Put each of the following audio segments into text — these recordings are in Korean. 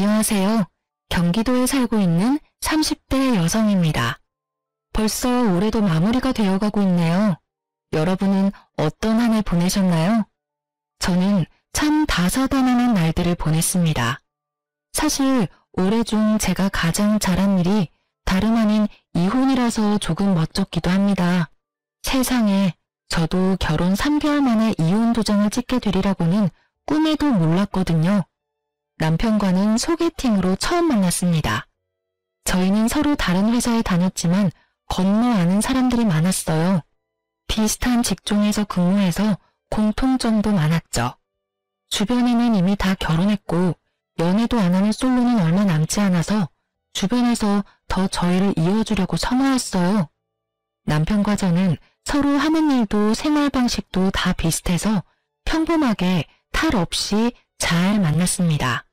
안녕하세요. 경기도에 살고 있는 30대 여성입니다. 벌써 올해도 마무리가 되어가고 있네요. 여러분은 어떤 한 해 보내셨나요? 저는 참 다사다난한 날들을 보냈습니다. 사실 올해 중 제가 가장 잘한 일이 다름 아닌 이혼이라서 조금 멋쩍기도 합니다. 세상에, 저도 결혼 3개월 만에 이혼 도장을 찍게 되리라고는 꿈에도 몰랐거든요. 남편과는 소개팅으로 처음 만났습니다. 저희는 서로 다른 회사에 다녔지만 건너 아는 사람들이 많았어요. 비슷한 직종에서 근무해서 공통점도 많았죠. 주변에는 이미 다 결혼했고 연애도 안 하는 솔로는 얼마 남지 않아서 주변에서 더 저희를 이어주려고 선호했어요. 남편과 저는 서로 하는 일도 생활 방식도 다 비슷해서 평범하게 탈 없이 잘 만났습니다.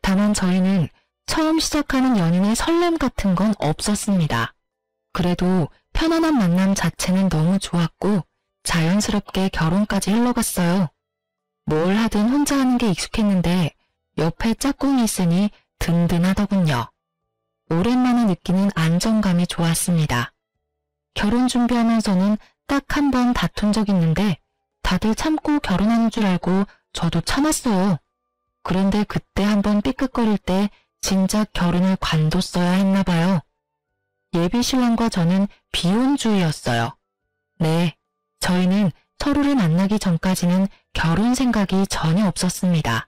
다만 저희는 처음 시작하는 연인의 설렘 같은 건 없었습니다. 그래도 편안한 만남 자체는 너무 좋았고 자연스럽게 결혼까지 흘러갔어요. 뭘 하든 혼자 하는 게 익숙했는데 옆에 짝꿍이 있으니 든든하더군요. 오랜만에 느끼는 안정감이 좋았습니다. 결혼 준비하면서는 딱 한 번 다툰 적 있는데 다들 참고 결혼하는 줄 알고 저도 참았어요. 그런데 그때 한번 삐끗거릴 때 진작 결혼을 관뒀어야 했나 봐요. 예비 신랑과 저는 비혼주의였어요. 네, 저희는 서로를 만나기 전까지는 결혼 생각이 전혀 없었습니다.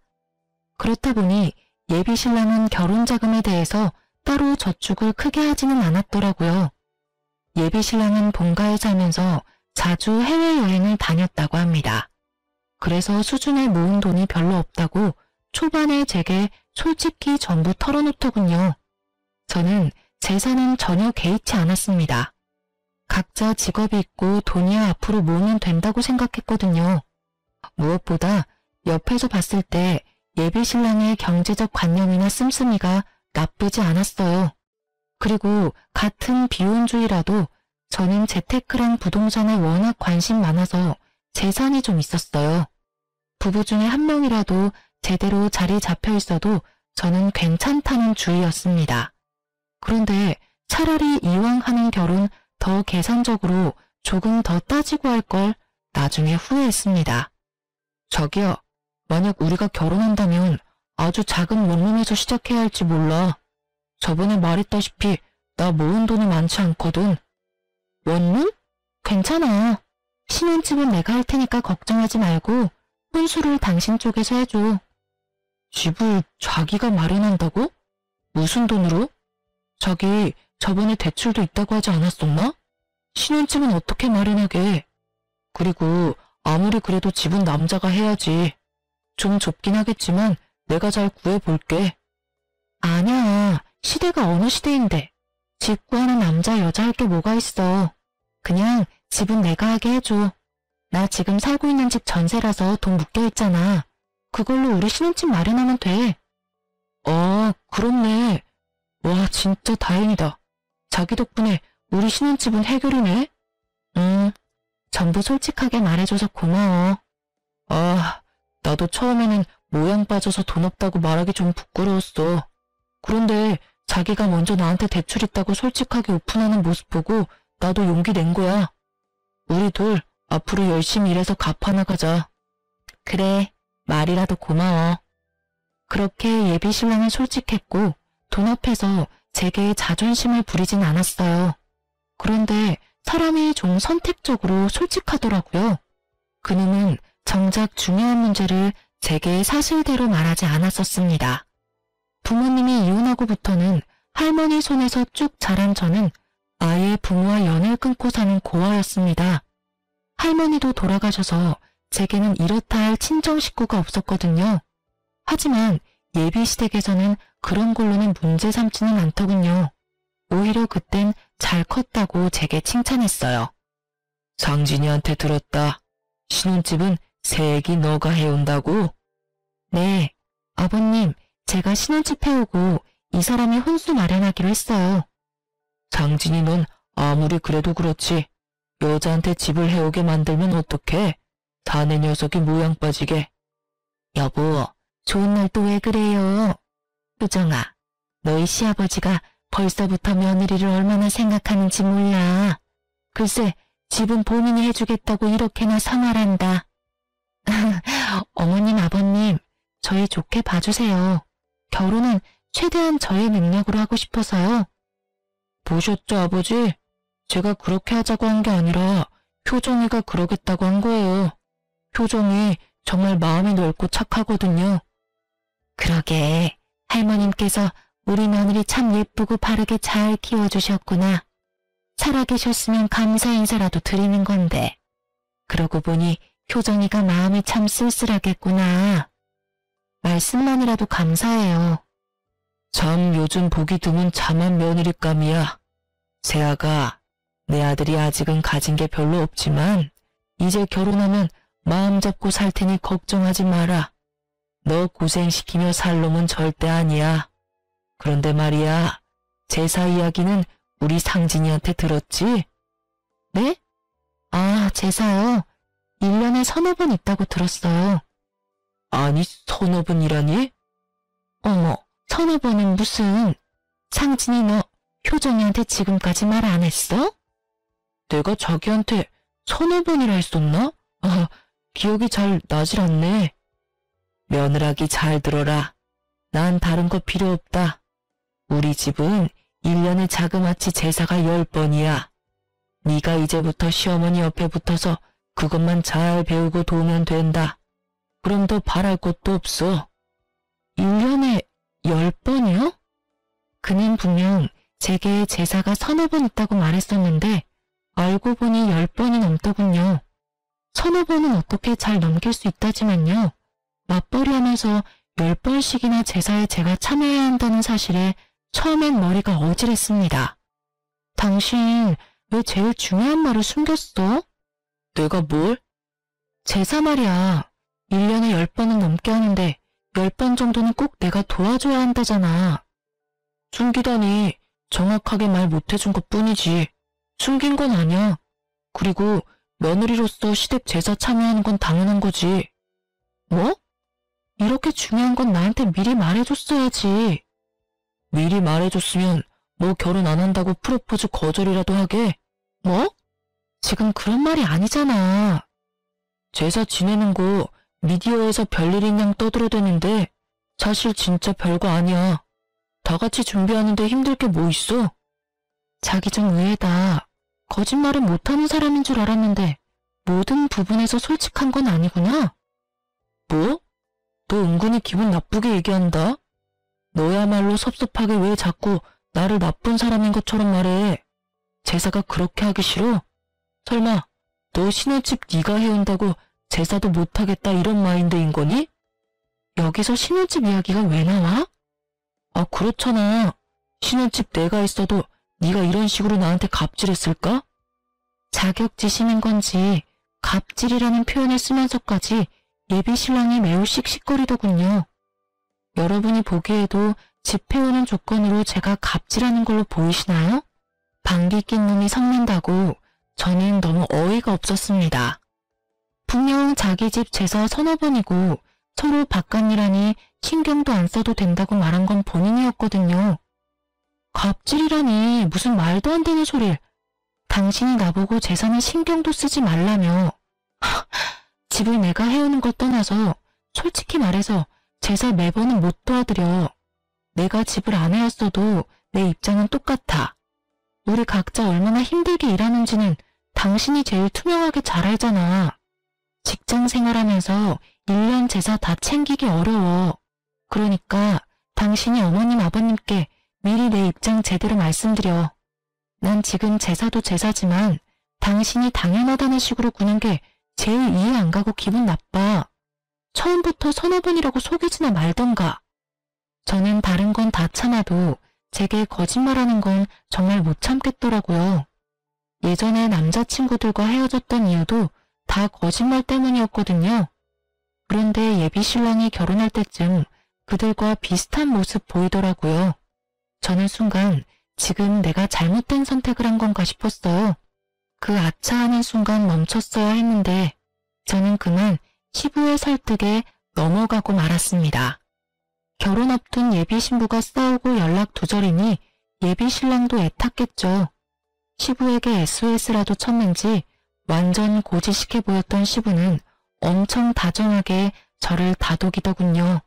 그렇다 보니 예비 신랑은 결혼 자금에 대해서 따로 저축을 크게 하지는 않았더라고요. 예비 신랑은 본가에 살면서 자주 해외여행을 다녔다고 합니다. 그래서 수중에 모은 돈이 별로 없다고 초반에 제게 솔직히 전부 털어놓더군요. 저는 재산은 전혀 개의치 않았습니다. 각자 직업이 있고 돈이야 앞으로 모으면 된다고 생각했거든요. 무엇보다 옆에서 봤을 때 예비 신랑의 경제적 관념이나 씀씀이가 나쁘지 않았어요. 그리고 같은 비혼주의라도 저는 재테크랑 부동산에 워낙 관심 많아서 재산이 좀 있었어요. 부부 중에 한 명이라도 제대로 자리 잡혀 있어도 저는 괜찮다는 주의였습니다. 그런데 차라리 이왕 하는 결혼 더 계산적으로 조금 더 따지고 할 걸 나중에 후회했습니다. 저기요, 만약 우리가 결혼한다면 아주 작은 원룸에서 시작해야 할지 몰라. 저번에 말했다시피 나 모은 돈이 많지 않거든. 원룸? 괜찮아. 신혼집은 내가 할 테니까 걱정하지 말고 혼수를 당신 쪽에서 해줘. 집을 자기가 마련한다고? 무슨 돈으로? 자기 저번에 대출도 있다고 하지 않았었나? 신혼집은 어떻게 마련하게? 그리고 아무리 그래도 집은 남자가 해야지. 좀 좁긴 하겠지만 내가 잘 구해볼게. 아니야. 시대가 어느 시대인데. 집 구하는 남자 여자 할 게 뭐가 있어. 그냥 집은 내가 하게 해줘. 나 지금 살고 있는 집 전세라서 돈 묶여있잖아. 그걸로 우리 신혼집 마련하면 돼. 그렇네. 와, 진짜 다행이다. 자기 덕분에 우리 신혼집은 해결이네. 전부 솔직하게 말해줘서 고마워. 나도 처음에는 모양 빠져서 돈 없다고 말하기 좀 부끄러웠어. 그런데 자기가 먼저 나한테 대출 있다고 솔직하게 오픈하는 모습 보고 나도 용기 낸 거야. 우리 둘 앞으로 열심히 일해서 갚아나가자. 그래, 말이라도 고마워. 그렇게 예비 신랑은 솔직했고 돈 앞에서 제게 자존심을 부리진 않았어요. 그런데 사람이 좀 선택적으로 솔직하더라고요. 그놈은 정작 중요한 문제를 제게 사실대로 말하지 않았었습니다. 부모님이 이혼하고부터는 할머니 손에서 쭉 자란 저는 아예 부모와 연을 끊고 사는 고아였습니다. 할머니도 돌아가셔서 제게는 이렇다 할 친정 식구가 없었거든요. 하지만 예비 시댁에서는 그런 걸로는 문제 삼지는 않더군요. 오히려 그땐 잘 컸다고 제게 칭찬했어요. 상진이한테 들었다. 신혼집은 새애기 너가 해온다고? 네, 아버님, 제가 신혼집 해오고 이 사람이 혼수 마련하기로 했어요. 상진이 넌 아무리 그래도 그렇지. 여자한테 집을 해오게 만들면 어떡해? 사내 녀석이 모양 빠지게. 여보, 좋은 날 또 왜 그래요? 효정아, 너희 시아버지가 벌써부터 며느리를 얼마나 생각하는지 몰라. 글쎄, 집은 본인이 해주겠다고 이렇게나 상활한다. 어머님, 아버님, 저희 좋게 봐주세요. 결혼은 최대한 저의 능력으로 하고 싶어서요. 보셨죠, 아버지? 제가 그렇게 하자고 한 게 아니라 효정이가 그러겠다고 한 거예요. 효정이 정말 마음이 넓고 착하거든요. 그러게, 할머님께서 우리 며느리 참 예쁘고 바르게 잘 키워주셨구나. 살아계셨으면 감사 인사라도 드리는 건데. 그러고 보니 효정이가 마음이 참 쓸쓸하겠구나. 말씀만이라도 감사해요. 참 요즘 보기 드문 참한 며느리감이야. 세아가, 내 아들이 아직은 가진 게 별로 없지만 이제 결혼하면 마음 잡고 살 테니 걱정하지 마라. 너 고생시키며 살 놈은 절대 아니야. 그런데 말이야, 제사 이야기는 우리 상진이한테 들었지? 네? 아, 제사요? 1년에 서너 번 있다고 들었어요. 아니, 서너 번이라니? 어머, 서너 번은 무슨... 상진이 너 효정이한테 지금까지 말 안 했어? 내가 자기한테 서너 번이라 했었나? 아, 기억이 잘 나질 않네. 며느라기 잘 들어라. 난 다른 거 필요 없다. 우리 집은 1년에 자그마치 제사가 10번이야. 네가 이제부터 시어머니 옆에 붙어서 그것만 잘 배우고 도우면 된다. 그럼 더 바랄 것도 없어. 1년에 10번이요? 그는 분명 제게 제사가 서너 번 있다고 말했었는데 알고 보니 10번이 넘더군요. 서너 번은 어떻게 잘 넘길 수 있다지만요. 맞벌이 하면서 10번씩이나 제사에 제가 참여해야 한다는 사실에 처음엔 머리가 어질했습니다. 당신 왜 제일 중요한 말을 숨겼어? 내가 뭘? 제사 말이야. 1년에 10번은 넘게 하는데 10번 정도는 꼭 내가 도와줘야 한다잖아. 숨기다니 정확하게 말 못해준 것뿐이지. 숨긴 건 아니야. 그리고 며느리로서 시댁 제사 참여하는 건 당연한 거지. 뭐? 이렇게 중요한 건 나한테 미리 말해줬어야지. 미리 말해줬으면 뭐 결혼 안 한다고 프로포즈 거절이라도 하게. 뭐? 지금 그런 말이 아니잖아. 제사 지내는 거 미디어에서 별일인 양 떠들어대는데 사실 진짜 별거 아니야. 다 같이 준비하는데 힘들 게 뭐 있어? 자기 좀 의외다. 거짓말은 못하는 사람인 줄 알았는데 모든 부분에서 솔직한 건 아니구나. 뭐? 너 은근히 기분 나쁘게 얘기한다. 너야말로 섭섭하게 왜 자꾸 나를 나쁜 사람인 것처럼 말해. 제사가 그렇게 하기 싫어? 설마 너 신혼집 네가 해온다고 제사도 못하겠다 이런 마인드인 거니? 여기서 신혼집 이야기가 왜 나와? 아, 그렇잖아. 신혼집 내가 있어도 네가 이런 식으로 나한테 갑질했을까? 자격지심인 건지 갑질이라는 표현을 쓰면서까지 예비 신랑이 매우 씩씩거리더군요. 여러분이 보기에도 집 해오는 조건으로 제가 갑질하는 걸로 보이시나요? 방귀 낀 놈이 성난다고 저는 너무 어이가 없었습니다. 분명 자기 집 제사 서너 번이고 서로 바깥일하니 신경도 안 써도 된다고 말한 건 본인이었거든요. 갑질이라니 무슨 말도 안 되는 소릴. 당신이 나보고 제사는 신경도 쓰지 말라며. 집을 내가 해오는 걸 떠나서 솔직히 말해서 제사 매번은 못 도와드려. 내가 집을 안 해왔어도 내 입장은 똑같아. 우리 각자 얼마나 힘들게 일하는지는 당신이 제일 투명하게 잘 알잖아. 직장 생활하면서 1년 제사 다 챙기기 어려워. 그러니까 당신이 어머님 아버님께 미리 내 입장 제대로 말씀드려. 난 지금 제사도 제사지만 당신이 당연하다는 식으로 구는 게 제일 이해 안 가고 기분 나빠. 처음부터 서너 번이라고 속이지나 말던가. 저는 다른 건 다 참아도 제게 거짓말하는 건 정말 못 참겠더라고요. 예전에 남자친구들과 헤어졌던 이유도 다 거짓말 때문이었거든요. 그런데 예비 신랑이 결혼할 때쯤 그들과 비슷한 모습 보이더라고요. 저는 순간 지금 내가 잘못된 선택을 한 건가 싶었어요. 그 아차하는 순간 멈췄어야 했는데 저는 그만 시부의 설득에 넘어가고 말았습니다. 결혼 앞둔 예비 신부가 싸우고 연락 두절이니 예비 신랑도 애탔겠죠. 시부에게 SOS라도 쳤는지 완전 고지식해 보였던 시부는 엄청 다정하게 저를 다독이더군요.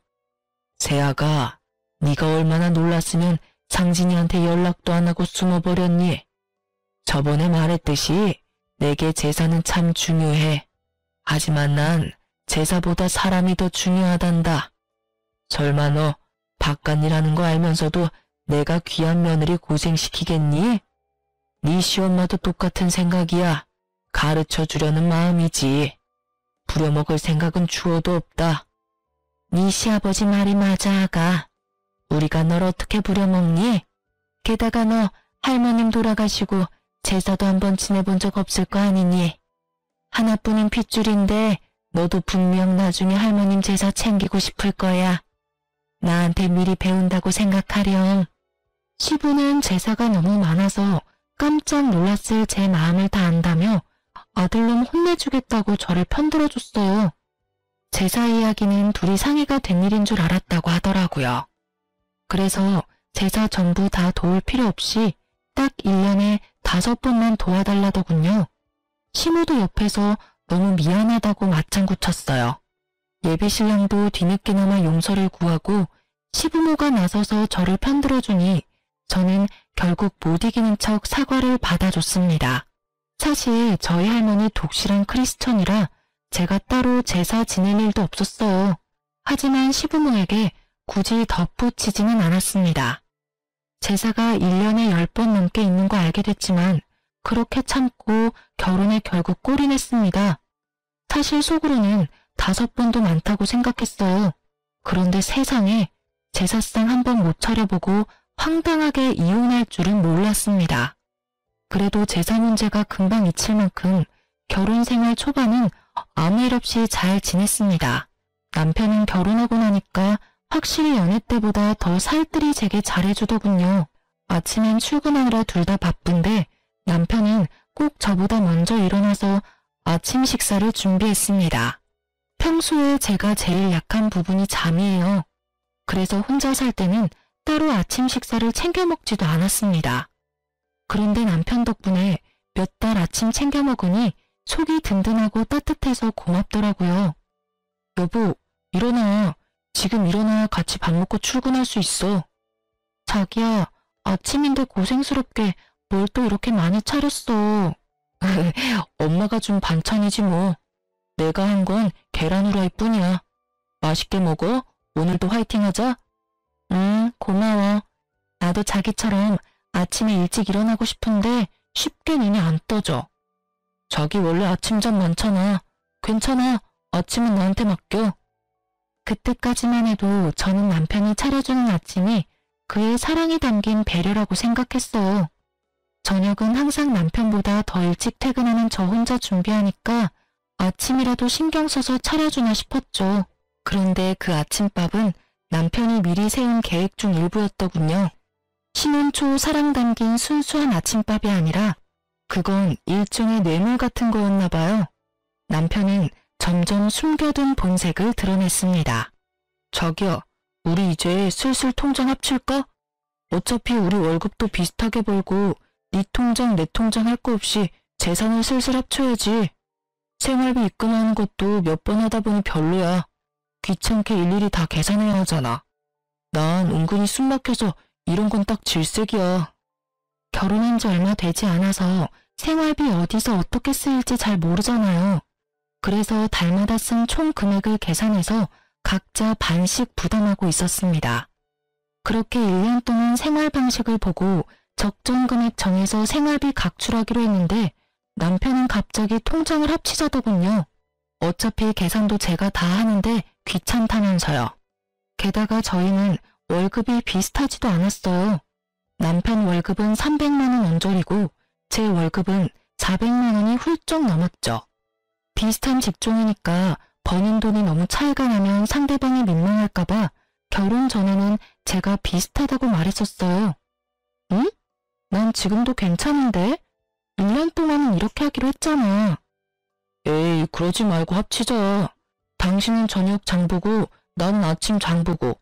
세아가 네가 얼마나 놀랐으면 상진이한테 연락도 안 하고 숨어버렸니? 저번에 말했듯이 내게 제사는 참 중요해. 하지만 난 제사보다 사람이 더 중요하단다. 설마 너 바깥일 하는 거 알면서도 내가 귀한 며느리 고생시키겠니? 네 시엄마도 똑같은 생각이야. 가르쳐 주려는 마음이지. 부려먹을 생각은 추워도 없다. 네 시아버지 말이 맞아, 아가. 우리가 널 어떻게 부려먹니? 게다가 너 할머님 돌아가시고 제사도 한번 지내본 적 없을 거 아니니? 하나뿐인 핏줄인데 너도 분명 나중에 할머님 제사 챙기고 싶을 거야. 나한테 미리 배운다고 생각하렴. 시부는 제사가 너무 많아서 깜짝 놀랐을 제 마음을 다 안다며 아들놈 혼내주겠다고 저를 편들어줬어요. 제사 이야기는 둘이 상의가 된 일인 줄 알았다고 하더라고요. 그래서 제사 전부 다 도울 필요 없이 딱 1년에 5번만 도와달라더군요. 시모도 옆에서 너무 미안하다고 맞장구 쳤어요. 예비신랑도 뒤늦게나마 용서를 구하고 시부모가 나서서 저를 편들어주니 저는 결국 못 이기는 척 사과를 받아줬습니다. 사실 저희 할머니 독실한 크리스천이라 제가 따로 제사 지낼 일도 없었어요. 하지만 시부모에게 굳이 덧붙이지는 않았습니다. 제사가 1년에 10번 넘게 있는 거 알게 됐지만 그렇게 참고 결혼에 결국 꼴이 냈습니다. 사실 속으로는 5번도 많다고 생각했어요. 그런데 세상에 제사상 한 번 못 차려보고 황당하게 이혼할 줄은 몰랐습니다. 그래도 제사 문제가 금방 잊힐 만큼 결혼 생활 초반은 아무 일 없이 잘 지냈습니다. 남편은 결혼하고 나니까 확실히 연애 때보다 더 살뜰히 제게 잘해주더군요. 아침엔 출근하느라 둘 다 바쁜데 남편은 꼭 저보다 먼저 일어나서 아침 식사를 준비했습니다. 평소에 제가 제일 약한 부분이 잠이에요. 그래서 혼자 살 때는 따로 아침 식사를 챙겨 먹지도 않았습니다. 그런데 남편 덕분에 몇 달 아침 챙겨 먹으니 속이 든든하고 따뜻해서 고맙더라고요. 여보, 일어나. 지금 일어나야 같이 밥 먹고 출근할 수 있어. 자기야, 아침인데 고생스럽게 뭘 또 이렇게 많이 차렸어. 엄마가 준 반찬이지 뭐. 내가 한 건 계란 후라이 뿐이야. 맛있게 먹어. 오늘도 화이팅 하자. 응, 고마워. 나도 자기처럼 아침에 일찍 일어나고 싶은데 쉽게 눈이 안 떠져. 자기 원래 아침잠 많잖아. 괜찮아. 아침은 나한테 맡겨. 그때까지만 해도 저는 남편이 차려주는 아침이 그의 사랑이 담긴 배려라고 생각했어요. 저녁은 항상 남편보다 더 일찍 퇴근하는 저 혼자 준비하니까 아침이라도 신경 써서 차려주나 싶었죠. 그런데 그 아침밥은 남편이 미리 세운 계획 중 일부였더군요. 신혼 초 사랑 담긴 순수한 아침밥이 아니라 그건 일종의 뇌물 같은 거였나 봐요. 남편은 점점 숨겨둔 본색을 드러냈습니다. 자기야, 우리 이제 슬슬 통장 합칠까? 어차피 우리 월급도 비슷하게 벌고 네 통장 내 통장 할 거 없이 재산을 슬슬 합쳐야지. 생활비 입금하는 것도 몇 번 하다 보니 별로야. 귀찮게 일일이 다 계산해야 하잖아. 난 은근히 숨 막혀서 이런 건 딱 질색이야. 결혼한 지 얼마 되지 않아서 생활비 어디서 어떻게 쓰일지 잘 모르잖아요. 그래서 달마다 쓴 총 금액을 계산해서 각자 반씩 부담하고 있었습니다. 그렇게 1년 동안 생활 방식을 보고 적정 금액 정해서 생활비 각출하기로 했는데 남편은 갑자기 통장을 합치자더군요. 어차피 계산도 제가 다 하는데 귀찮다면서요. 게다가 저희는 월급이 비슷하지도 않았어요. 남편 월급은 300만 원 언저리고 제 월급은 400만 원이 훌쩍 넘었죠. 비슷한 직종이니까 버는 돈이 너무 차이가 나면 상대방이 민망할까봐 결혼 전에는 제가 비슷하다고 말했었어요. 응? 난 지금도 괜찮은데? 1년 동안은 이렇게 하기로 했잖아. 에이, 그러지 말고 합치자. 당신은 저녁 장 보고 나는 아침 장 보고.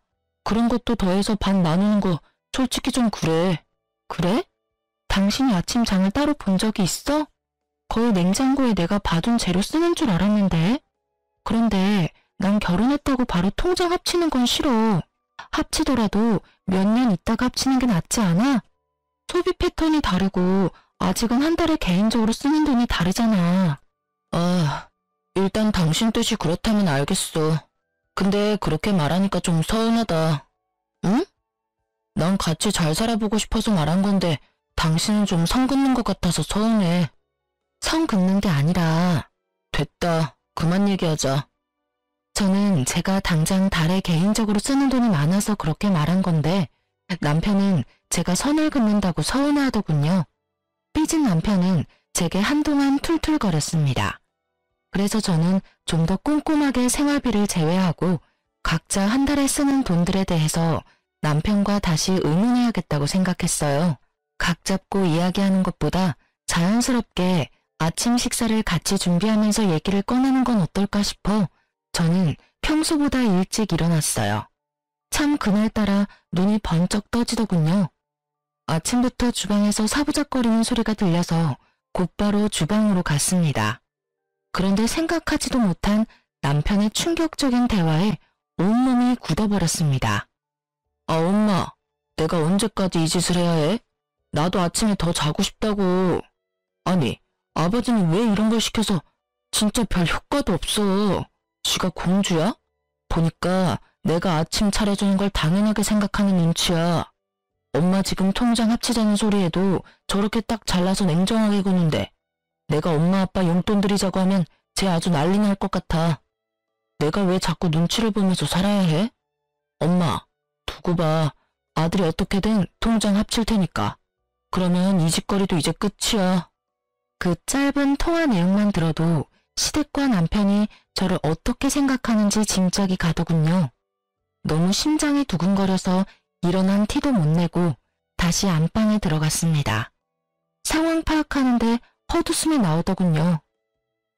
그런 것도 더해서 반 나누는 거 솔직히 좀 그래. 그래? 당신이 아침 장을 따로 본 적이 있어? 거의 냉장고에 내가 봐둔 재료 쓰는 줄 알았는데. 그런데 난 결혼했다고 바로 통장 합치는 건 싫어. 합치더라도 몇 년 있다가 합치는 게 낫지 않아? 소비 패턴이 다르고 아직은 한 달에 개인적으로 쓰는 돈이 다르잖아. 아, 일단 당신 뜻이 그렇다면 알겠어. 근데 그렇게 말하니까 좀 서운하다. 응? 난 같이 잘 살아보고 싶어서 말한 건데 당신은 좀 성 긋는 것 같아서 서운해. 성 긋는 게 아니라. 됐다. 그만 얘기하자. 저는 제가 당장 달에 개인적으로 쓰는 돈이 많아서 그렇게 말한 건데 남편은 제가 선을 긋는다고 서운해하더군요. 삐진 남편은 제게 한동안 툴툴거렸습니다. 그래서 저는 좀 더 꼼꼼하게 생활비를 제외하고 각자 한 달에 쓰는 돈들에 대해서 남편과 다시 의논해야겠다고 생각했어요. 각 잡고 이야기하는 것보다 자연스럽게 아침 식사를 같이 준비하면서 얘기를 꺼내는 건 어떨까 싶어 저는 평소보다 일찍 일어났어요. 참 그날따라 눈이 번쩍 떠지더군요. 아침부터 주방에서 사부작거리는 소리가 들려서 곧바로 주방으로 갔습니다. 그런데 생각하지도 못한 남편의 충격적인 대화에 온몸이 굳어버렸습니다. 아, 엄마, 내가 언제까지 이 짓을 해야 해? 나도 아침에 더 자고 싶다고. 아니, 아버지는 왜 이런 걸 시켜서 진짜 별 효과도 없어. 지가 공주야? 보니까 내가 아침 차려주는 걸 당연하게 생각하는 눈치야. 엄마 지금 통장 합치자는 소리에도 저렇게 딱 잘라서 냉정하게 구는데 내가 엄마 아빠 용돈 드리자고 하면 쟤 아주 난리 날 것 같아. 내가 왜 자꾸 눈치를 보면서 살아야 해? 엄마, 두고 봐. 아들이 어떻게든 통장 합칠 테니까. 그러면 이 짓거리도 이제 끝이야. 그 짧은 통화 내용만 들어도 시댁과 남편이 저를 어떻게 생각하는지 짐작이 가더군요. 너무 심장이 두근거려서 일어난 티도 못 내고 다시 안방에 들어갔습니다. 상황 파악하는데 헛웃음이 나오더군요.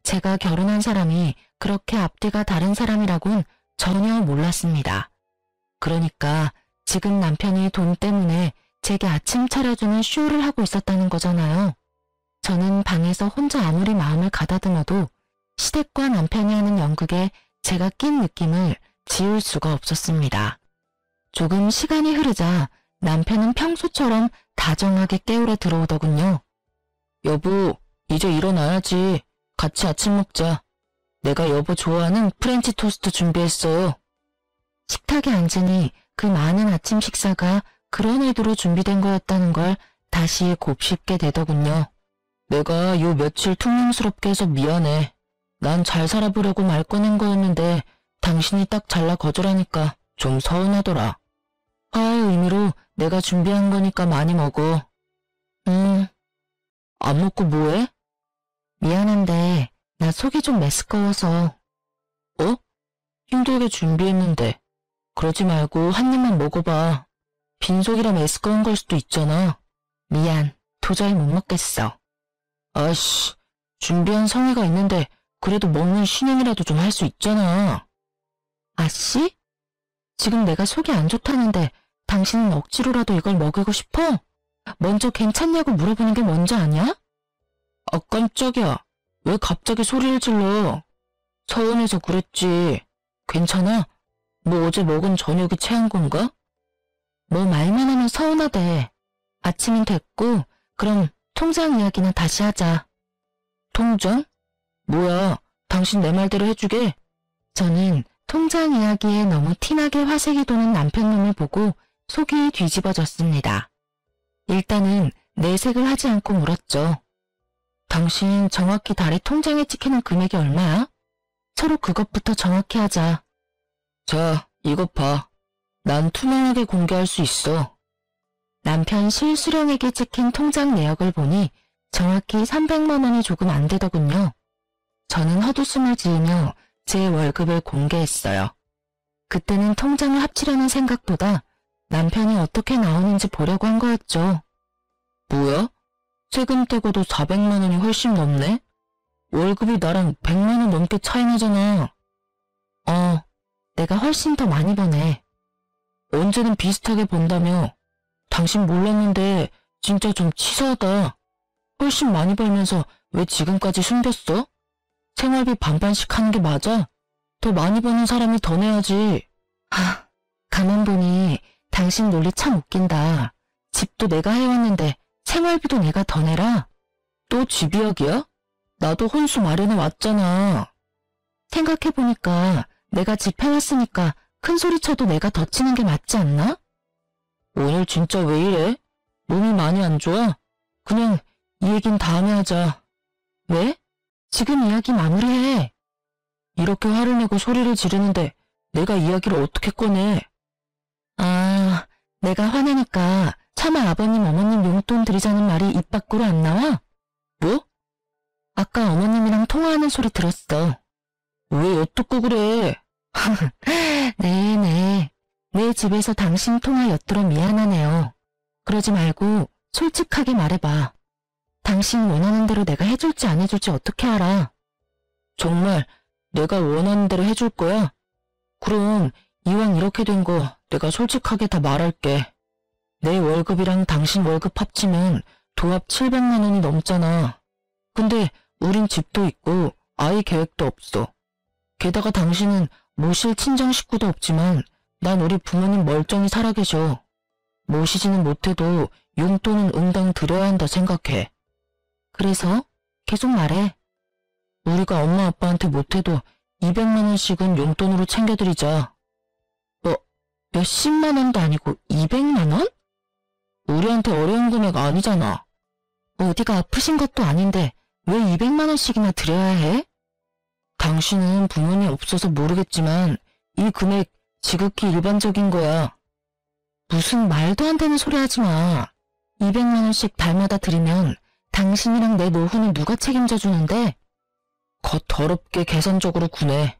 제가 결혼한 사람이 그렇게 앞뒤가 다른 사람이라곤 전혀 몰랐습니다. 그러니까 지금 남편이 돈 때문에 제게 아침 차려주는 쇼를 하고 있었다는 거잖아요. 저는 방에서 혼자 아무리 마음을 가다듬어도 시댁과 남편이 하는 연극에 제가 낀 느낌을 지울 수가 없었습니다. 조금 시간이 흐르자 남편은 평소처럼 다정하게 깨우러 들어오더군요. 여보, 이제 일어나야지. 같이 아침 먹자. 내가 여보 좋아하는 프렌치 토스트 준비했어요. 식탁에 앉으니 그 많은 아침 식사가 그런 의도로 준비된 거였다는 걸 다시 곱씹게 되더군요. 내가 요 며칠 퉁명스럽게 해서 미안해. 난 잘 살아보려고 말 꺼낸 거였는데 당신이 딱 잘라 거절하니까 좀 서운하더라. 화해의 의미로 내가 준비한 거니까 많이 먹어. 안 먹고 뭐해? 미안한데 나 속이 좀 메스꺼워서. 어? 힘들게 준비했는데. 그러지 말고 한 입만 먹어봐. 빈속이라 메스꺼운 걸 수도 있잖아. 미안, 도저히 못 먹겠어. 아이씨, 준비한 성의가 있는데 그래도 먹는 신용이라도 좀 할 수 있잖아. 아씨? 지금 내가 속이 안 좋다는데 당신은 억지로라도 이걸 먹이고 싶어? 먼저 괜찮냐고 물어보는 게 먼저 아니야? 아, 깜짝이야. 왜 갑자기 소리를 질러? 서운해서 그랬지. 괜찮아? 뭐 어제 먹은 저녁이 체한 건가? 뭐 말만 하면 서운하대. 아침은 됐고 그럼 통장 이야기나 다시 하자. 통장? 뭐야, 당신 내 말대로 해주게? 저는 통장 이야기에 너무 티나게 화색이 도는 남편 눈을 보고 속이 뒤집어졌습니다. 일단은 내색을 하지 않고 물었죠. 당신 정확히 달에 통장에 찍히는 금액이 얼마야? 서로 그것부터 정확히 하자. 자, 이것 봐. 난 투명하게 공개할 수 있어. 남편 실수령에게 찍힌 통장 내역을 보니 정확히 300만 원이 조금 안 되더군요. 저는 헛웃음을 지으며 제 월급을 공개했어요. 그때는 통장을 합치려는 생각보다 남편이 어떻게 나오는지 보려고 한 거였죠. 뭐야? 세금 떼고도 400만 원이 훨씬 넘네? 월급이 나랑 100만 원 넘게 차이 나잖아. 내가 훨씬 더 많이 버네. 언제는 비슷하게 번다며. 당신 몰랐는데 진짜 좀 치사하다. 훨씬 많이 벌면서 왜 지금까지 숨겼어? 생활비 반반씩 하는 게 맞아? 더 많이 버는 사람이 더 내야지. 가만 보니 당신 논리 참 웃긴다. 집도 내가 해왔는데 생활비도 내가 더 내라? 또 집 이야기야? 나도 혼수 마련해 왔잖아. 생각해보니까 내가 집 해왔으니까 큰 소리 쳐도 내가 더 치는 게 맞지 않나? 오늘 진짜 왜 이래? 몸이 많이 안 좋아? 그냥 이 얘긴 다음에 하자. 왜? 지금 이야기 마무리해. 이렇게 화를 내고 소리를 지르는데 내가 이야기를 어떻게 꺼내? 내가 화내니까 차마 아버님 어머님 용돈 드리자는 말이 입 밖으로 안 나와? 뭐? 아까 어머님이랑 통화하는 소리 들었어. 왜 엿듣고 그래? 네. 내 집에서 당신 통화 엿들어 미안하네요. 그러지 말고 솔직하게 말해봐. 당신 원하는 대로 내가 해줄지 안 해줄지 어떻게 알아? 정말 내가 원하는 대로 해줄 거야? 그럼 이왕 이렇게 된 거 내가 솔직하게 다 말할게. 내 월급이랑 당신 월급 합치면 도합 700만 원이 넘잖아. 근데 우린 집도 있고 아이 계획도 없어. 게다가 당신은 모실 친정 식구도 없지만 난 우리 부모님 멀쩡히 살아계셔. 모시지는 못해도 용돈은 응당 드려야 한다 생각해. 그래서 계속 말해. 우리가 엄마 아빠한테 못해도 200만 원씩은 용돈으로 챙겨드리자. 몇십만 원도 아니고 200만 원? 우리한테 어려운 금액 아니잖아. 어디가 아프신 것도 아닌데 왜 200만 원씩이나 드려야 해? 당신은 부모님 없어서 모르겠지만 이 금액 지극히 일반적인 거야. 무슨 말도 안 되는 소리 하지 마. 200만 원씩 달마다 드리면 당신이랑 내 노후는 누가 책임져 주는데? 겉 더럽게 계산적으로 구네.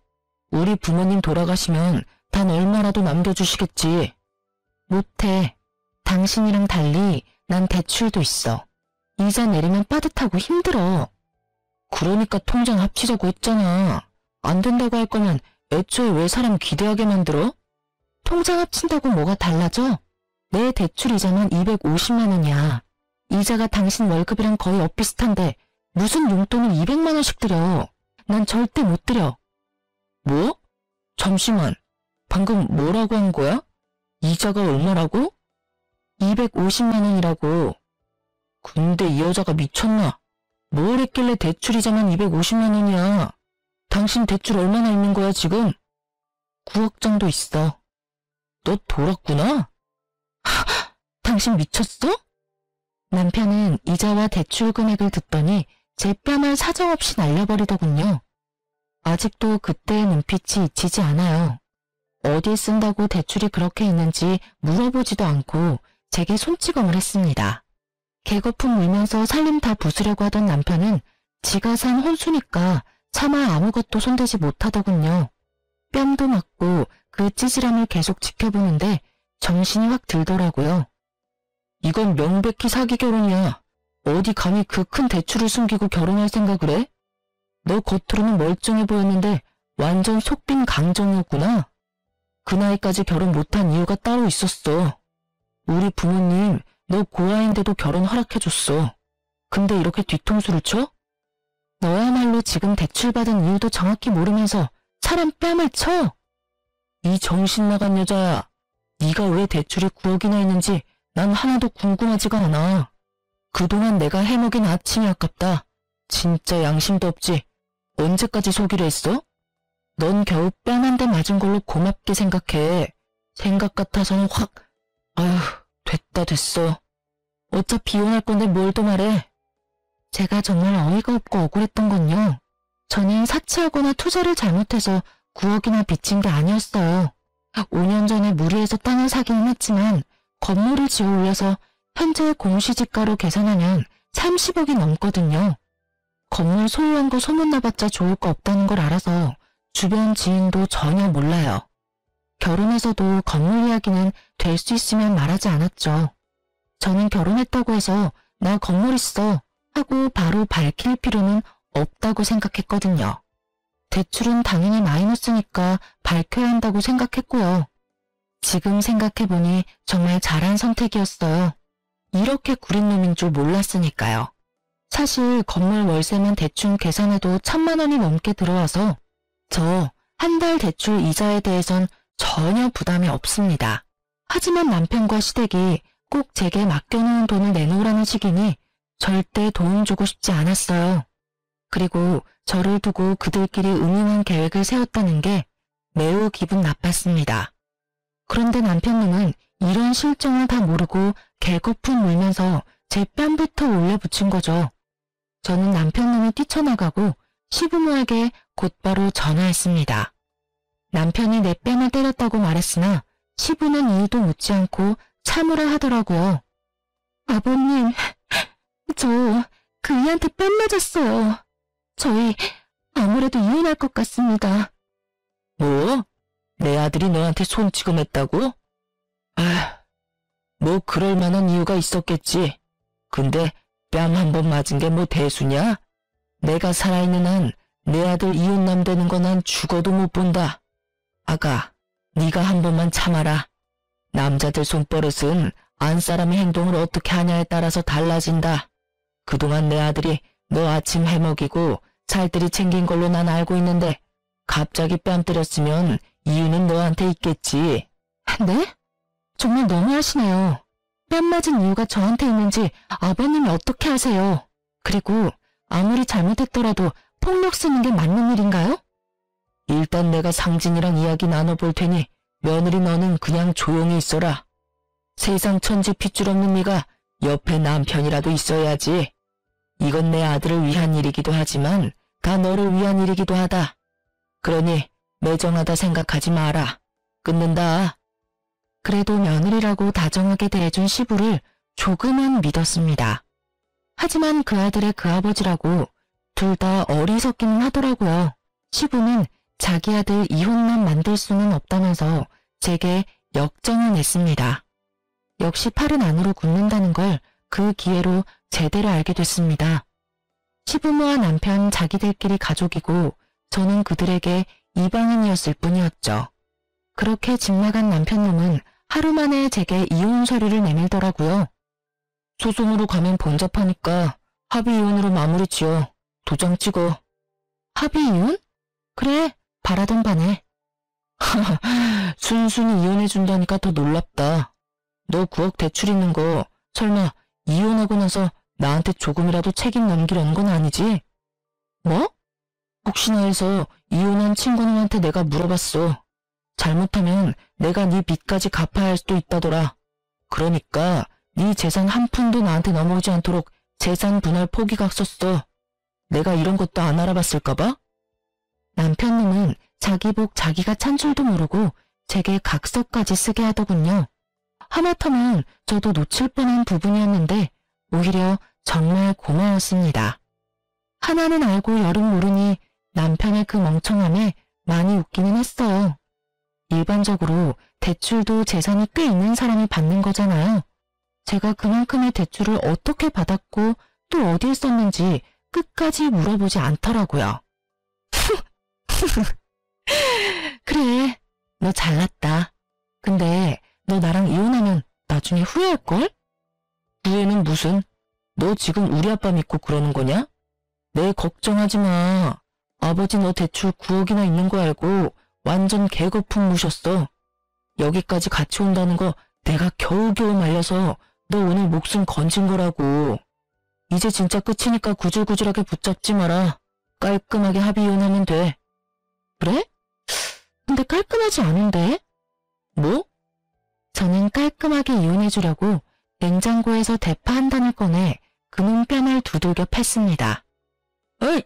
우리 부모님 돌아가시면 단 얼마라도 남겨주시겠지. 못해. 당신이랑 달리 난 대출도 있어. 이자 내리면 빠듯하고 힘들어. 그러니까 통장 합치자고 했잖아. 안 된다고 할 거면 애초에 왜 사람 기대하게 만들어? 통장 합친다고 뭐가 달라져? 내 대출 이자는 250만 원이야. 이자가 당신 월급이랑 거의 엇비슷한데 무슨 용돈을 200만 원씩 드려. 난 절대 못 드려. 뭐? 잠시만. 방금 뭐라고 한 거야? 이자가 얼마라고? 250만 원이라고. 근데 이 여자가 미쳤나? 뭘 했길래 대출 이자만 250만 원이야. 당신 대출 얼마나 있는 거야 지금? 9억 정도 있어. 너 돌았구나? 당신 미쳤어? 남편은 이자와 대출 금액을 듣더니 제 뺨을 사정없이 날려버리더군요. 아직도 그때의 눈빛이 잊히지 않아요. 어디에 쓴다고 대출이 그렇게 있는지 물어보지도 않고 제게 손찌검을 했습니다. 개거품 물면서 살림 다 부수려고 하던 남편은 지가 산 혼수니까 차마 아무것도 손대지 못하더군요. 뺨도 맞고 그 찌질함을 계속 지켜보는데 정신이 확 들더라고요. 이건 명백히 사기 결혼이야. 어디 감히 그 큰 대출을 숨기고 결혼할 생각을 해? 너 겉으로는 멀쩡해 보였는데 완전 속빈 강정이었구나. 그 나이까지 결혼 못한 이유가 따로 있었어. 우리 부모님 너 고아인데도 결혼 허락해줬어. 근데 이렇게 뒤통수를 쳐? 너야말로 지금 대출받은 이유도 정확히 모르면서 사람 뺨을 쳐? 이 정신 나간 여자야. 네가 왜 대출이 9억이나 있는지 난 하나도 궁금하지가 않아. 그동안 내가 해먹인 아침이 아깝다. 진짜 양심도 없지. 언제까지 속이려 했어? 넌 겨우 뺨 한 대 맞은 걸로 고맙게 생각해. 생각 같아서는 확... 아휴, 됐어. 어차피 이혼할 건데 뭘 더 말해. 제가 정말 어이가 없고 억울했던 건요. 저는 사치하거나 투자를 잘못해서 9억이나 빚진 게 아니었어요. 5년 전에 무리해서 땅을 사기는 했지만 건물을 지어 올려서 현재 공시지가로 계산하면 30억이 넘거든요. 건물 소유한 거 소문나봤자 좋을 거 없다는 걸 알아서 주변 지인도 전혀 몰라요. 결혼해서도 건물 이야기는 될 수 있으면 말하지 않았죠. 저는 결혼했다고 해서 나 건물 있어 하고 바로 밝힐 필요는 없다고 생각했거든요. 대출은 당연히 마이너스니까 밝혀야 한다고 생각했고요. 지금 생각해보니 정말 잘한 선택이었어요. 이렇게 구린 놈인 줄 몰랐으니까요. 사실 건물 월세만 대충 계산해도 1,000만 원이 넘게 들어와서 저 한 달 대출 이자에 대해선 전혀 부담이 없습니다. 하지만 남편과 시댁이 꼭 제게 맡겨놓은 돈을 내놓으라는 식이니 절대 돈 주고 싶지 않았어요. 그리고 저를 두고 그들끼리 음흉한 계획을 세웠다는 게 매우 기분 나빴습니다. 그런데 남편님은 이런 실정을 다 모르고 개거품 물면서 제 뺨부터 올려붙인 거죠. 저는 남편님이 뛰쳐나가고 시부모에게 곧바로 전화했습니다. 남편이 내 뺨을 때렸다고 말했으나 시부는 이유도 묻지 않고 참으라 하더라고요. 아버님, 저 그이한테 뺨 맞았어요. 저희 아무래도 이혼할 것 같습니다. 뭐? 내 아들이 너한테 손찌검했다고? 뭐 그럴 만한 이유가 있었겠지. 근데 뺨 한 번 맞은 게 뭐 대수냐? 내가 살아있는 한 내 아들 이혼남 되는 거 난 죽어도 못 본다. 아가, 네가 한 번만 참아라. 남자들 손버릇은 안 사람의 행동을 어떻게 하냐에 따라서 달라진다. 그동안 내 아들이 너 아침 해먹이고 살뜰히 챙긴 걸로 난 알고 있는데 갑자기 뺨 때렸으면 이유는 너한테 있겠지. 네? 정말 너무하시네요. 뺨 맞은 이유가 저한테 있는지 아버님이 어떻게 아세요? 그리고 아무리 잘못했더라도 폭력 쓰는 게 맞는 일인가요? 일단 내가 상진이랑 이야기 나눠볼 테니 며느리 너는 그냥 조용히 있어라. 세상 천지 핏줄 없는 네가 옆에 남편이라도 있어야지. 이건 내 아들을 위한 일이기도 하지만 다 너를 위한 일이기도 하다. 그러니 매정하다 생각하지 마라. 끊는다. 그래도 며느리라고 다정하게 대해준 시부를 조금은 믿었습니다. 하지만 그 아들의 그 아버지라고 둘 다 어리석기는 하더라고요. 시부는 자기 아들 이혼만 만들 수는 없다면서 제게 역정을 냈습니다. 역시 팔은 안으로 굽는다는 걸 그 기회로 제대로 알게 됐습니다. 시부모와 남편 자기들끼리 가족이고 저는 그들에게 이방인이었을 뿐이었죠. 그렇게 집 나간 남편놈은 하루 만에 제게 이혼 서류를 내밀더라고요. 소송으로 가면 번잡하니까 합의 이혼으로 마무리 지어. 도장 찍어. 합의 이혼? 그래, 바라던 바네. 순순히 이혼해준다니까 더 놀랍다. 너 9억 대출 있는 거 설마 이혼하고 나서 나한테 조금이라도 책임 넘기려는 건 아니지? 뭐? 혹시나 해서 이혼한 친구님한테 내가 물어봤어. 잘못하면 내가 네 빚까지 갚아야 할 수도 있다더라. 그러니까 네 재산 한 푼도 나한테 넘어오지 않도록 재산 분할 포기각 썼어. 내가 이런 것도 안 알아봤을까봐? 남편님은 자기 복 자기가 찬 줄도 모르고 제게 각서까지 쓰게 하더군요. 하마터면 저도 놓칠 뻔한 부분이었는데 오히려 정말 고마웠습니다. 하나는 알고 열은 모르니 남편의 그 멍청함에 많이 웃기는 했어요. 일반적으로 대출도 재산이 꽤 있는 사람이 받는 거잖아요. 제가 그만큼의 대출을 어떻게 받았고 또 어디에 썼는지 끝까지 물어보지 않더라고요. 그래, 너 잘났다. 근데 너 나랑 이혼하면 나중에 후회할걸? 후회는 무슨? 너 지금 우리 아빠 믿고 그러는 거냐? 내 걱정하지 마. 아버지 너 대출 9억이나 있는 거 알고 완전 개거품 무셨어. 여기까지 같이 온다는 거 내가 겨우겨우 말려서 너 오늘 목숨 건진 거라고. 이제 진짜 끝이니까 구질구질하게 붙잡지 마라. 깔끔하게 합의 이혼하면 돼. 그래? 근데 깔끔하지 않은데? 뭐? 저는 깔끔하게 이혼해주려고 냉장고에서 대파 한 단을 꺼내 그놈 뺨을 두들겨 팼습니다. 어이,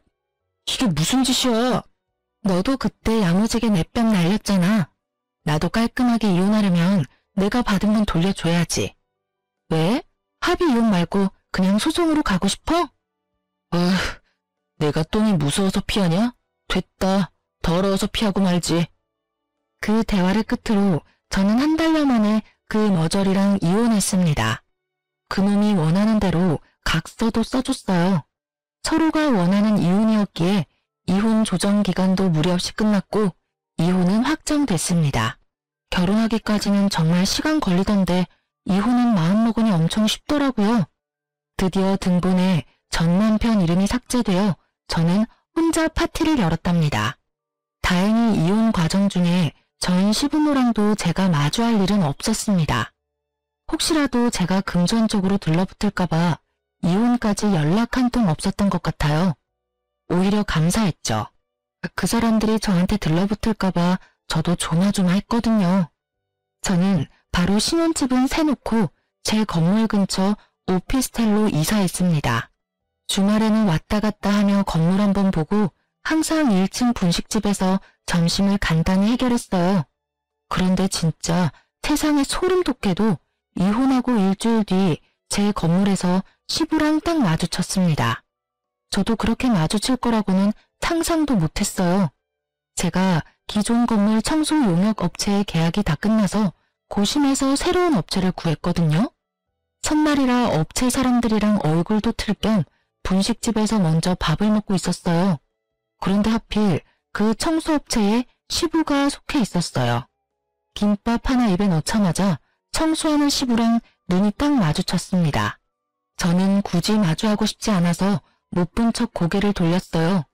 이게 무슨 짓이야? 너도 그때 야무지게 내 뺨 날렸잖아. 나도 깔끔하게 이혼하려면 내가 받은 건 돌려줘야지. 왜? 합의 이혼 말고 그냥 소송으로 가고 싶어? 내가 똥이 무서워서 피하냐? 됐다. 더러워서 피하고 말지. 그 대화를 끝으로 저는 한 달여 만에 그 머저리랑 이혼했습니다. 그놈이 원하는 대로 각서도 써줬어요. 서로가 원하는 이혼이었기에 이혼 조정 기간도 무리 없이 끝났고 이혼은 확정됐습니다. 결혼하기까지는 정말 시간 걸리던데 이혼은 마음먹으니 엄청 쉽더라고요. 드디어 등본에 전 남편 이름이 삭제되어 저는 혼자 파티를 열었답니다. 다행히 이혼 과정 중에 전 시부모랑도 제가 마주할 일은 없었습니다. 혹시라도 제가 금전적으로 들러붙을까봐 이혼까지 연락 한 통 없었던 것 같아요. 오히려 감사했죠. 그 사람들이 저한테 들러붙을까봐 저도 조마조마했거든요. 저는 바로 신혼집은 세놓고 제 건물 근처 오피스텔로 이사했습니다. 주말에는 왔다 갔다 하며 건물 한번 보고 항상 1층 분식집에서 점심을 간단히 해결했어요. 그런데 진짜 세상에 소름 돋게도 이혼하고 일주일 뒤 제 건물에서 시부랑 딱 마주쳤습니다. 저도 그렇게 마주칠 거라고는 상상도 못했어요. 제가 기존 건물 청소 용역 업체의 계약이 다 끝나서 고심해서 새로운 업체를 구했거든요. 첫날이라 업체 사람들이랑 얼굴도 틀 겸 분식집에서 먼저 밥을 먹고 있었어요. 그런데 하필 그 청소업체에 시부가 속해 있었어요. 김밥 하나 입에 넣자마자 청소하는 시부랑 눈이 딱 마주쳤습니다. 저는 굳이 마주하고 싶지 않아서 못 본 척 고개를 돌렸어요.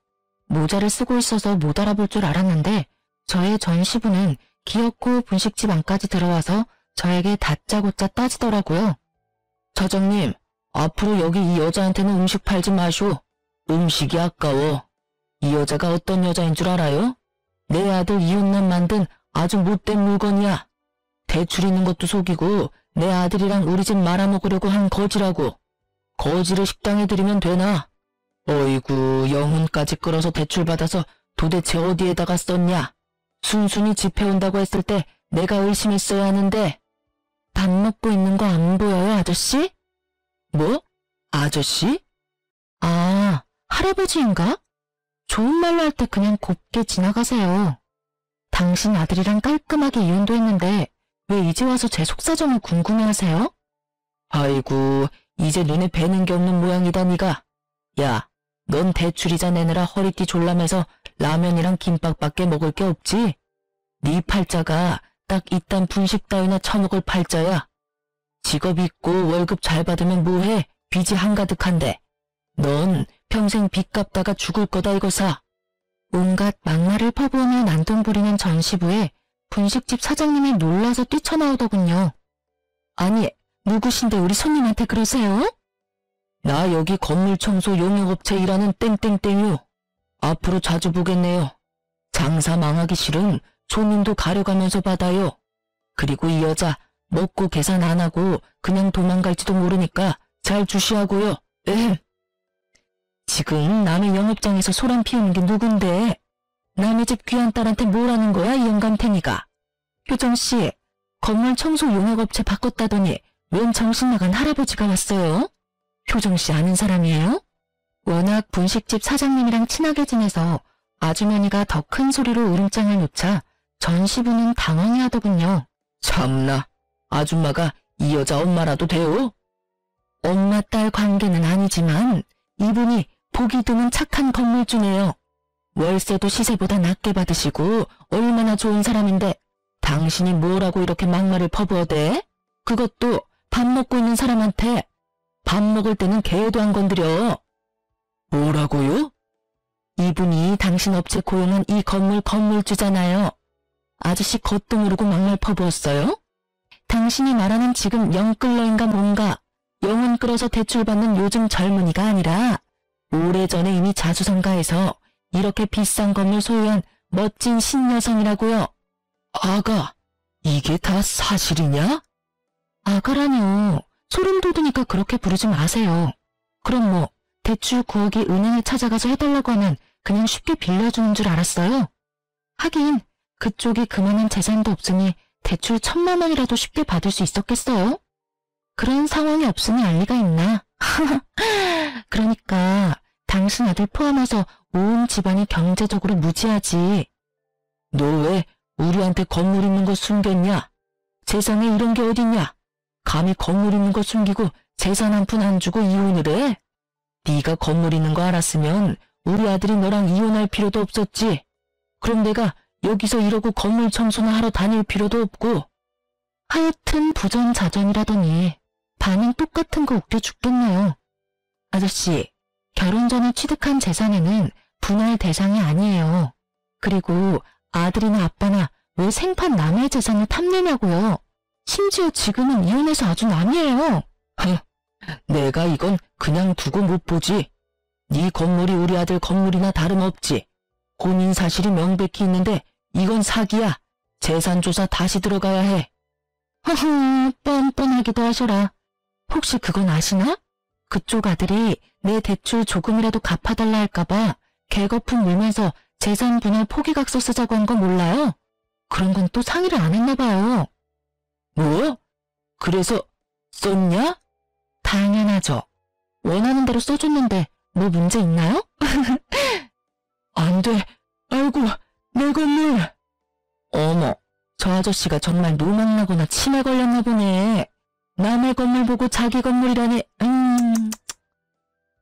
모자를 쓰고 있어서 못 알아볼 줄 알았는데 저의 전 시부는 기어코 분식집 안까지 들어와서 저에게 다짜고짜 따지더라고요. 사장님, 앞으로 여기 이 여자한테는 음식 팔지 마쇼. 음식이 아까워. 이 여자가 어떤 여자인 줄 알아요? 내 아들 이혼남 만든 아주 못된 물건이야. 대출 있는 것도 속이고 내 아들이랑 우리 집 말아먹으려고 한 거지라고. 거지를 식당에 들이면 되나? 어이구, 영혼까지 끌어서 대출받아서 도대체 어디에다가 썼냐? 순순히 집해온다고 했을 때 내가 의심했어야 하는데. 밥 먹고 있는 거 안 보여요, 아저씨? 뭐? 아저씨? 아, 할아버지인가? 좋은 말로 할 때 그냥 곱게 지나가세요. 당신 아들이랑 깔끔하게 이혼도 했는데 왜 이제 와서 제 속사정을 궁금해하세요? 아이고, 이제 눈에 뵈는 게 없는 모양이다 니가. 야, 넌 대출이자 내느라 허리띠 졸라매서 라면이랑 김밥밖에 먹을 게 없지? 네 팔자가 딱 이딴 분식 따위나 처먹을 팔자야. 직업 있고 월급 잘 받으면 뭐해? 빚이 한가득한데. 넌 평생 빚 갚다가 죽을 거다 이거사. 온갖 막말을 퍼부으며 난동 부리는 전시부에 분식집 사장님이 놀라서 뛰쳐나오더군요. 아니, 누구신데 우리 손님한테 그러세요? 나 여기 건물 청소 용역업체 일하는 땡땡땡유. 앞으로 자주 보겠네요. 장사 망하기 싫음 손님도 가려가면서 받아요. 그리고 이 여자 먹고 계산 안 하고 그냥 도망갈지도 모르니까 잘 주시하고요. 지금 남의 영업장에서 소란 피우는 게 누군데? 남의 집 귀한 딸한테 뭐라는 거야, 이 영감탱이가? 효정씨, 건물 청소 용역업체 바꿨다더니 웬 정신나간 할아버지가 왔어요? 효정씨 아는 사람이에요? 워낙 분식집 사장님이랑 친하게 지내서 아주머니가 더 큰 소리로 울음장을 놓자 전 시부는 당황해하더군요. 참나, 아줌마가 이 여자 엄마라도 돼요? 엄마 딸 관계는 아니지만 이분이 보기 드문 착한 건물주네요. 월세도 시세보다 낮게 받으시고 얼마나 좋은 사람인데 당신이 뭐라고 이렇게 막말을 퍼부어대? 그것도 밥 먹고 있는 사람한테. 밥 먹을 때는 개도 안 건드려. 뭐라고요? 이분이 당신 업체 고용한 이 건물 건물주잖아요. 아저씨 겉도 모르고 막말 퍼부었어요? 당신이 말하는 지금 영끌러인가 뭔가 영혼 끌어서 대출받는 요즘 젊은이가 아니라 오래전에 이미 자수성가해서 이렇게 비싼 건물 소유한 멋진 신여성이라고요. 아가, 이게 다 사실이냐? 아가라뇨. 소름 돋으니까 그렇게 부르지 마세요. 그럼 뭐 대출 구하기 은행에 찾아가서 해달라고 하면 그냥 쉽게 빌려주는 줄 알았어요? 하긴 그쪽이 그만한 재산도 없으니 대출 1,000만 원이라도 쉽게 받을 수 있었겠어요? 그런 상황이 없으니 알 리가 있나? 그러니까 당신 아들 포함해서 온 집안이 경제적으로 무지하지. 너 왜 우리한테 건물 있는 거 숨겼냐? 세상에 이런 게 어딨냐? 감히 건물 있는 거 숨기고 재산 한 푼 안 주고 이혼을 해? 네가 건물 있는 거 알았으면 우리 아들이 너랑 이혼할 필요도 없었지. 그럼 내가 여기서 이러고 건물 청소나 하러 다닐 필요도 없고. 하여튼 부전자전이라더니 반응 똑같은 거 웃겨 죽겠네요. 아저씨, 결혼 전에 취득한 재산에는 분할 대상이 아니에요. 그리고 아들이나 아빠나 왜 생판 남의 재산을 탐내냐고요. 심지어 지금은 이혼해서 아주 남이에요. 내가 이건 그냥 두고 못 보지. 네 건물이 우리 아들 건물이나 다름없지. 혼인 사실이 명백히 있는데 이건 사기야. 재산 조사 다시 들어가야 해. 허허, 뻔뻔하기도 하셔라. 혹시 그건 아시나? 그쪽 아들이 내 대출 조금이라도 갚아달라 할까봐 개거품 물면서 재산 분할 포기각서 쓰자고 한 거 몰라요? 그런 건 또 상의를 안 했나 봐요. 뭐? 그래서 썼냐? 당연하죠. 원하는 대로 써줬는데 뭐 문제 있나요? 안 돼. 아이고, 내 건물. 어머, 저 아저씨가 정말 노망나거나 치매 걸렸나 보네. 남의 건물 보고 자기 건물이라니.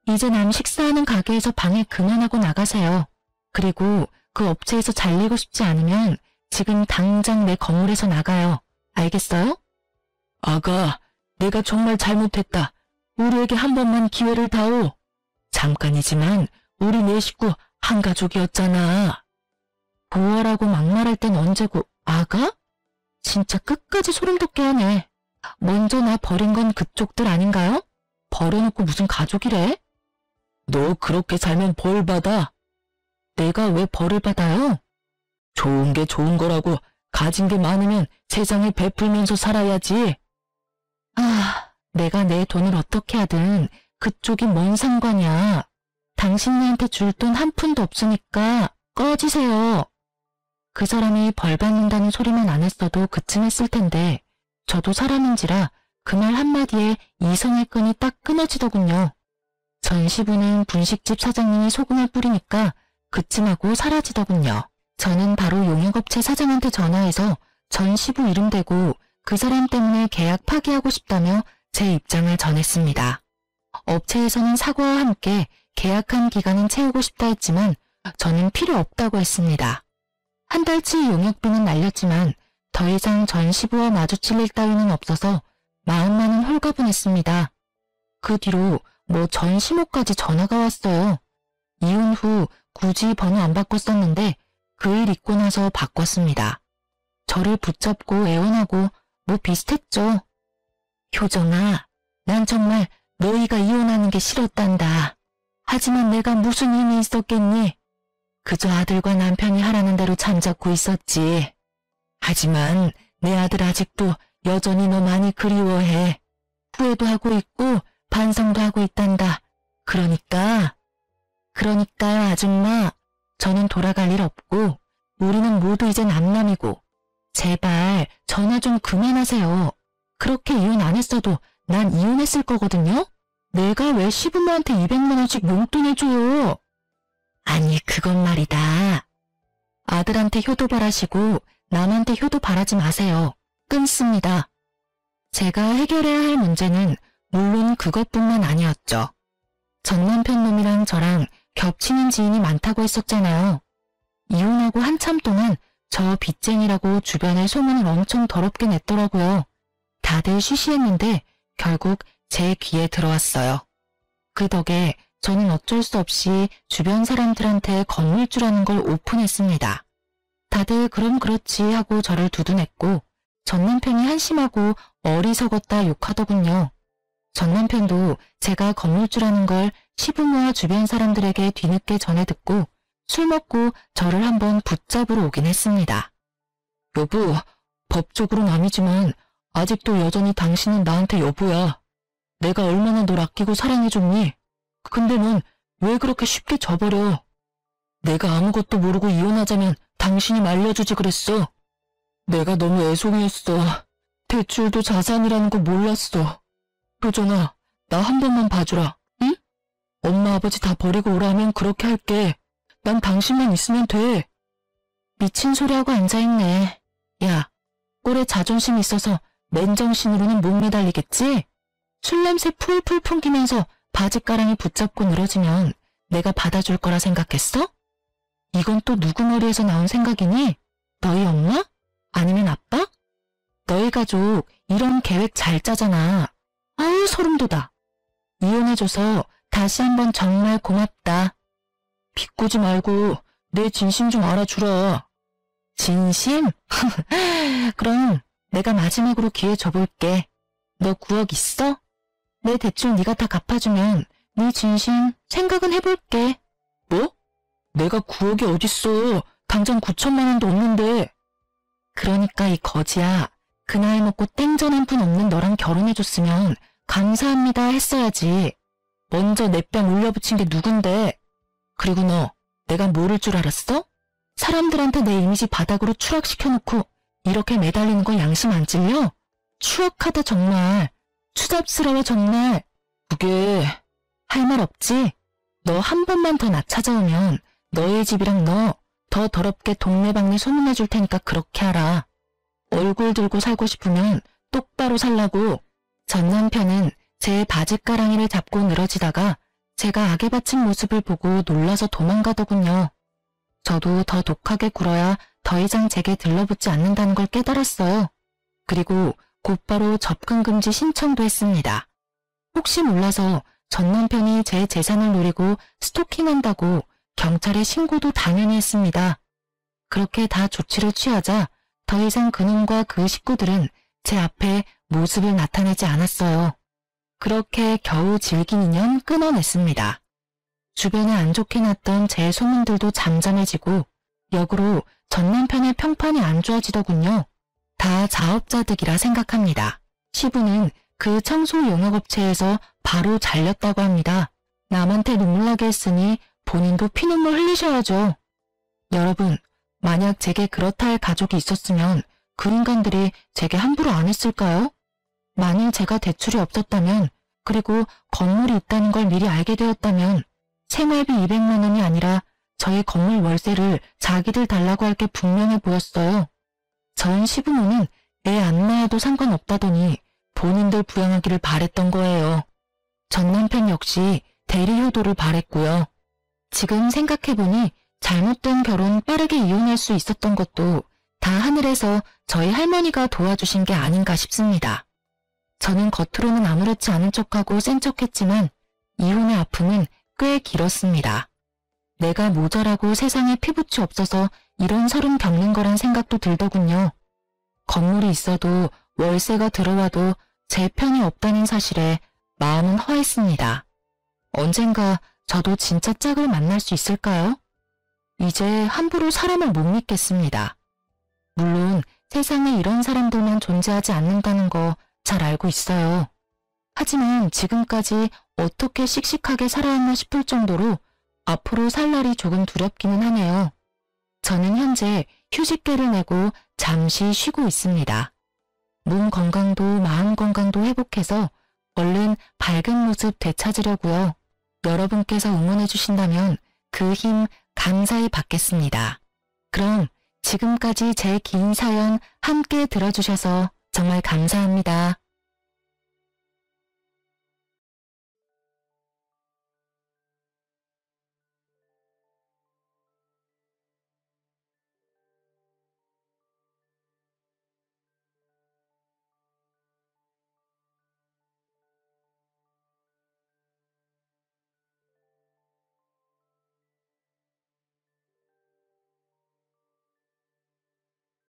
이제 남 식사하는 가게에서 방해 그만하고 나가세요. 그리고 그 업체에서 잘리고 싶지 않으면 지금 당장 내 건물에서 나가요. 알겠어요? 아가, 내가 정말 잘못했다. 우리에게 한 번만 기회를 다오. 잠깐이지만 우리 네 식구 한 가족이었잖아. 보아라고 막말할 땐 언제고. 아가? 진짜 끝까지 소름 돋게 하네. 먼저 나 버린 건 그쪽들 아닌가요? 버려놓고 무슨 가족이래? 너 그렇게 살면 벌 받아. 내가 왜 벌을 받아요? 좋은 게 좋은 거라고. 가진 게 많으면 세상에 베풀면서 살아야지. 아, 내가 내 돈을 어떻게 하든 그쪽이 뭔 상관이야. 당신네한테 줄 돈 한 푼도 없으니까 꺼지세요. 그 사람이 벌 받는다는 소리만 안 했어도 그쯤 했을 텐데 저도 사람인지라 그 말 한마디에 이성의 끈이 딱 끊어지더군요. 전시부는 분식집 사장님이 소금을 뿌리니까 그쯤 하고 사라지더군요. 저는 바로 용역업체 사장한테 전화해서 전시부 이름 대고 그 사람 때문에 계약 파기하고 싶다며 제 입장을 전했습니다. 업체에서는 사과와 함께 계약한 기간은 채우고 싶다 했지만 저는 필요 없다고 했습니다. 한 달치 용역비는 날렸지만 더 이상 전시부와 마주칠 일 따위는 없어서 마음만은 홀가분했습니다. 그 뒤로 뭐 전시모까지 전화가 왔어요. 이혼 후 굳이 번호 안 바꿨었는데 그 일 있고 나서 바꿨습니다. 저를 붙잡고 애원하고 뭐 비슷했죠. 효정아, 난 정말 너희가 이혼하는 게 싫었단다. 하지만 내가 무슨 힘이 있었겠니? 그저 아들과 남편이 하라는 대로 잠자코 있었지. 하지만 내 아들 아직도 여전히 너 많이 그리워해. 후회도 하고 있고 반성도 하고 있단다. 그러니까요, 아줌마. 저는 돌아갈 일 없고 우리는 모두 이제 남남이고 제발 전화 좀 그만하세요. 그렇게 이혼 안 했어도 난 이혼했을 거거든요. 내가 왜 시부모한테 200만 원씩 용돈을 줘요? 아니 그건 말이다. 아들한테 효도 바라시고 남한테 효도 바라지 마세요. 끊습니다. 제가 해결해야 할 문제는 물론 그것뿐만 아니었죠. 전 남편 놈이랑 저랑 겹치는 지인이 많다고 했었잖아요. 이혼하고 한참 동안 저 빚쟁이라고 주변에 소문을 엄청 더럽게 냈더라고요. 다들 쉬쉬했는데 결국 제 귀에 들어왔어요. 그 덕에 저는 어쩔 수 없이 주변 사람들한테 건물주라는 걸 오픈했습니다. 다들 그럼 그렇지 하고 저를 두둔했고 전 남편이 한심하고 어리석었다 욕하더군요. 전 남편도 제가 건물주라는 걸 시부모와 주변 사람들에게 뒤늦게 전해 듣고 술 먹고 저를 한번 붙잡으러 오긴 했습니다. 여보, 법적으로는 아니지만 아직도 여전히 당신은 나한테 여보야. 내가 얼마나 널 아끼고 사랑해줬니? 근데 넌 왜 그렇게 쉽게 져버려? 내가 아무것도 모르고 이혼하자면 당신이 말려주지 그랬어. 내가 너무 애송이했어. 대출도 자산이라는 거 몰랐어. 효정아, 나 한 번만 봐주라, 응? 엄마 아버지 다 버리고 오라 하면 그렇게 할게. 난 당신만 있으면 돼. 미친 소리하고 앉아있네. 야, 꼴에 자존심 있어서 맨정신으로는 못 매달리겠지? 술 냄새 풀풀 풍기면서 바지가랑이 붙잡고 늘어지면 내가 받아줄 거라 생각했어? 이건 또 누구 머리에서 나온 생각이니? 너희 엄마? 아니면 아빠? 너희 가족 이런 계획 잘 짜잖아. 아우, 소름 돋아. 이혼해줘서 다시 한번 정말 고맙다. 비꼬지 말고 내 진심 좀 알아주라. 진심? 그럼 내가 마지막으로 기회 줘볼게. 너 9억 있어? 내 대출 네가 다 갚아주면 네 진심 생각은 해볼게. 뭐? 내가 9억이 어딨어. 당장 9천만 원도 없는데. 그러니까 이 거지야. 그 나이 먹고 땡전 한 푼 없는 너랑 결혼해줬으면 감사합니다 했어야지. 먼저 내 뺨 올려붙인 게 누군데. 그리고 너 내가 모를 줄 알았어? 사람들한테 내 이미지 바닥으로 추락시켜놓고 이렇게 매달리는 거 양심 안 찔려? 추억하다 정말. 추잡스러워 정말. 그게 할 말 없지? 너 한 번만 더 나 찾아오면 너의 집이랑 너 더 더럽게 동네방네 소문내줄 테니까 그렇게 하라. 얼굴 들고 살고 싶으면 똑바로 살라고. 전 남편은 제 바짓가랑이를 잡고 늘어지다가 제가 악에 바친 모습을 보고 놀라서 도망가더군요. 저도 더 독하게 굴어야 더 이상 제게 들러붙지 않는다는 걸 깨달았어요. 그리고 곧바로 접근 금지 신청도 했습니다. 혹시 몰라서 전 남편이 제 재산을 노리고 스토킹한다고 경찰에 신고도 당연히 했습니다. 그렇게 다 조치를 취하자 더 이상 그놈과 그 식구들은 제 앞에 모습을 나타내지 않았어요. 그렇게 겨우 질긴 인연 끊어냈습니다. 주변에 안 좋게 났던 제 소문들도 잠잠해지고 역으로 전 남편의 평판이 안 좋아지더군요. 다 자업자득이라 생각합니다. 시부는 그 청소 용역업체에서 바로 잘렸다고 합니다. 남한테 눈물나게 했으니 본인도 피눈물 흘리셔야죠. 여러분, 만약 제게 그렇다 할 가족이 있었으면 그 인간들이 제게 함부로 안 했을까요? 만일 제가 대출이 없었다면, 그리고 건물이 있다는 걸 미리 알게 되었다면 생활비 200만 원이 아니라 저희 건물 월세를 자기들 달라고 할 게 분명해 보였어요. 전 시부모는 애 안 낳아도 상관없다더니 본인들 부양하기를 바랬던 거예요. 전 남편 역시 대리 효도를 바랬고요. 지금 생각해보니 잘못된 결혼 빠르게 이혼할 수 있었던 것도 다 하늘에서 저희 할머니가 도와주신 게 아닌가 싶습니다. 저는 겉으로는 아무렇지 않은 척하고 센 척했지만 이혼의 아픔은 꽤 길었습니다. 내가 모자라고 세상에 피부치 없어서 이런 서름 겪는 거란 생각도 들더군요. 건물이 있어도 월세가 들어와도 제 편이 없다는 사실에 마음은 허했습니다. 언젠가 저도 진짜 짝을 만날 수 있을까요? 이제 함부로 사람을 못 믿겠습니다. 물론 세상에 이런 사람들만 존재하지 않는다는 거 잘 알고 있어요. 하지만 지금까지 어떻게 씩씩하게 살아왔나 싶을 정도로 앞으로 살 날이 조금 두렵기는 하네요. 저는 현재 휴직계를 내고 잠시 쉬고 있습니다. 몸 건강도 마음 건강도 회복해서 얼른 밝은 모습 되찾으려고요. 여러분께서 응원해 주신다면 그 힘 감사히 받겠습니다. 그럼 지금까지 제 긴 사연 함께 들어주셔서 정말 감사합니다.